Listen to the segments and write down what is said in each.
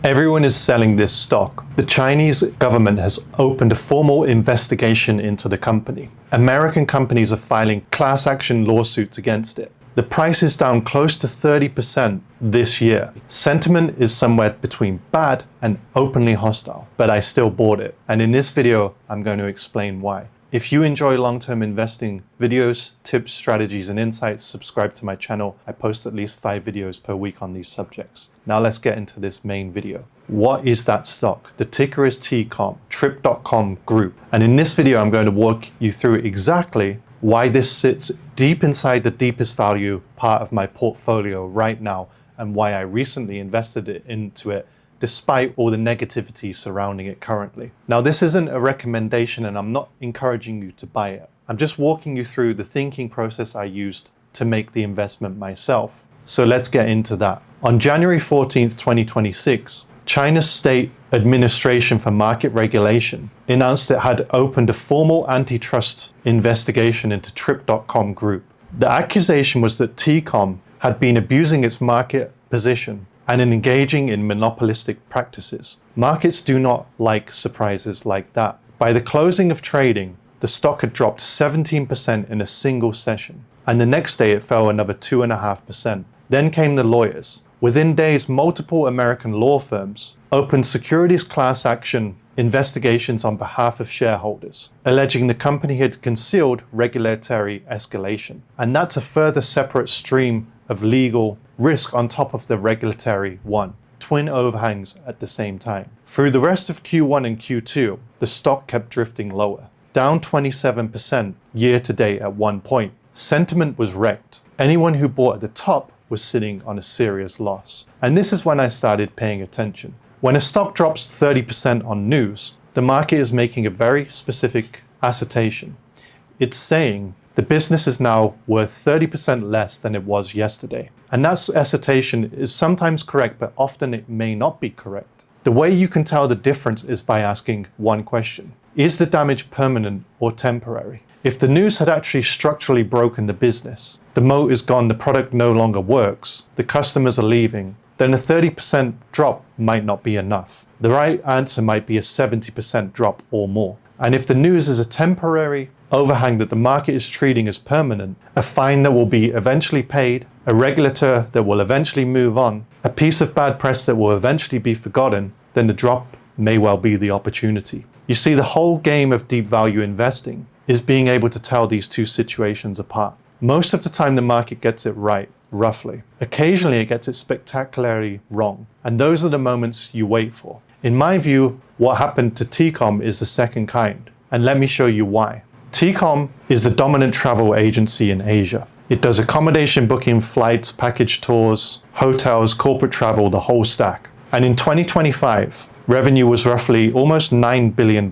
Everyone is selling this stock. The Chinese government has opened a formal investigation into the company. American companies are filing class action lawsuits against it. The price is down close to 30% this year. Sentiment is somewhere between bad and openly hostile, but I still bought it. And in this video, I'm going to explain why. If you enjoy long-term investing videos, tips, strategies, and insights, subscribe to my channel. I post at least 5 videos per week on these subjects. Now let's get into this main video. What is that stock? The ticker is TCOM, TCOM Group. And in this video, I'm going to walk you through exactly why this sits deep inside the deepest value part of my portfolio right now, and why I recently invested into it despite all the negativity surrounding it currently. Now, this isn't a recommendation and I'm not encouraging you to buy it. I'm just walking you through the thinking process I used to make the investment myself. So let's get into that. On January 14th, 2026, China's State Administration for Market Regulation announced it had opened a formal antitrust investigation into TCOM Group. The accusation was that TCOM had been abusing its market position and engaging in monopolistic practices. Markets do not like surprises like that. By the closing of trading, the stock had dropped 17% in a single session, and the next day it fell another 2.5%. Then came the lawyers. Within days, multiple American law firms opened securities class action investigations on behalf of shareholders, alleging the company had concealed regulatory escalation. And that's a further separate stream of legal risk on top of the regulatory one. Twin overhangs at the same time. Through the rest of Q1 and Q2, the stock kept drifting lower, down 27% year to date at one point. Sentiment was wrecked. Anyone who bought at the top was sitting on a serious loss. And this is when I started paying attention. When a stock drops 30% on news, the market is making a very specific assertion. It's saying the business is now worth 30% less than it was yesterday. And that assertion is sometimes correct, but often it may not be correct. The way you can tell the difference is by asking one question. Is the damage permanent or temporary? If the news had actually structurally broken the business, the moat is gone, the product no longer works, the customers are leaving, then a 30% drop might not be enough. The right answer might be a 70% drop or more. And if the news is a temporary overhang that the market is treating as permanent, a fine that will be eventually paid, a regulator that will eventually move on, a piece of bad press that will eventually be forgotten, then the drop may well be the opportunity. You see, the whole game of deep value investing is being able to tell these two situations apart. Most of the time the market gets it right, roughly. Occasionally it gets it spectacularly wrong, and those are the moments you wait for. In my view, what happened to TCOM is the second kind, and let me show you why. TCOM is the dominant travel agency in Asia. It does accommodation booking, flights, package tours, hotels, corporate travel, the whole stack. And in 2025, revenue was roughly almost $9 billion,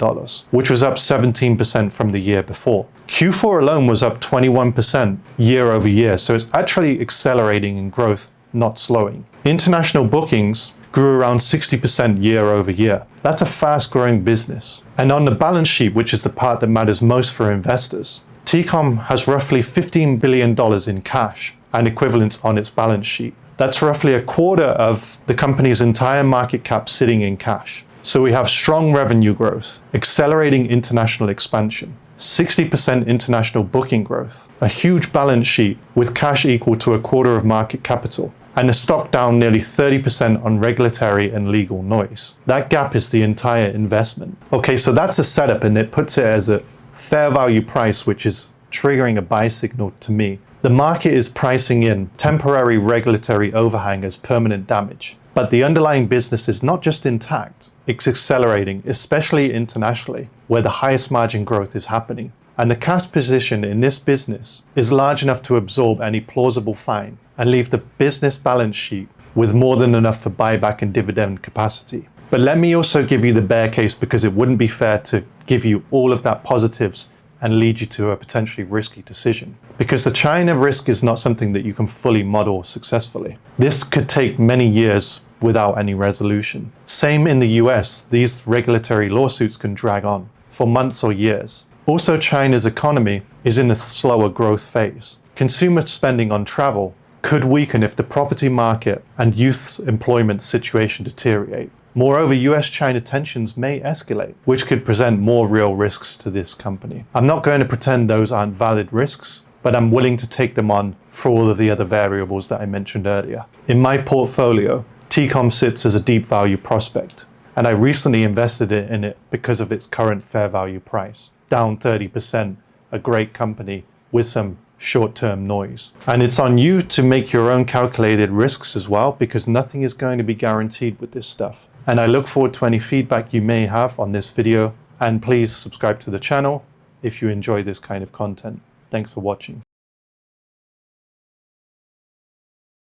which was up 17% from the year before. Q4 alone was up 21% year over year, so it's actually accelerating in growth, not slowing. International bookings grew around 60% year over year. That's a fast-growing business. And on the balance sheet, which is the part that matters most for investors, TCOM has roughly $15 billion in cash and equivalents on its balance sheet. That's roughly a quarter of the company's entire market cap sitting in cash. So we have strong revenue growth, accelerating international expansion, 60% international booking growth, a huge balance sheet with cash equal to a quarter of market capital, and a stock down nearly 30% on regulatory and legal noise. That gap is the entire investment. Okay, so that's a setup, and it puts it as a fair value price, which is triggering a buy signal to me. The market is pricing in temporary regulatory overhang as permanent damage. But the underlying business is not just intact, it's accelerating, especially internationally, where the highest margin growth is happening. And the cash position in this business is large enough to absorb any plausible fine and leave the business balance sheet with more than enough for buyback and dividend capacity. But let me also give you the bear case, because it wouldn't be fair to give you all of that positives and lead you to a potentially risky decision. Because the China risk is not something that you can fully model successfully. This could take many years without any resolution. Same in the US, these regulatory lawsuits can drag on for months or years. Also, China's economy is in a slower growth phase. Consumer spending on travel could weaken if the property market and youth employment situation deteriorate. Moreover, US-China tensions may escalate, which could present more real risks to this company. I'm not going to pretend those aren't valid risks, but I'm willing to take them on for all of the other variables that I mentioned earlier. In my portfolio, TCOM sits as a deep value prospect, and I recently invested in it because of its current fair value price, down 30%, a great company with some short-term noise. And it's on you to make your own calculated risks as well, because nothing is going to be guaranteed with this stuff. And I look forward to any feedback you may have on this video, and please subscribe to the channel if you enjoy this kind of content. Thanks for watching.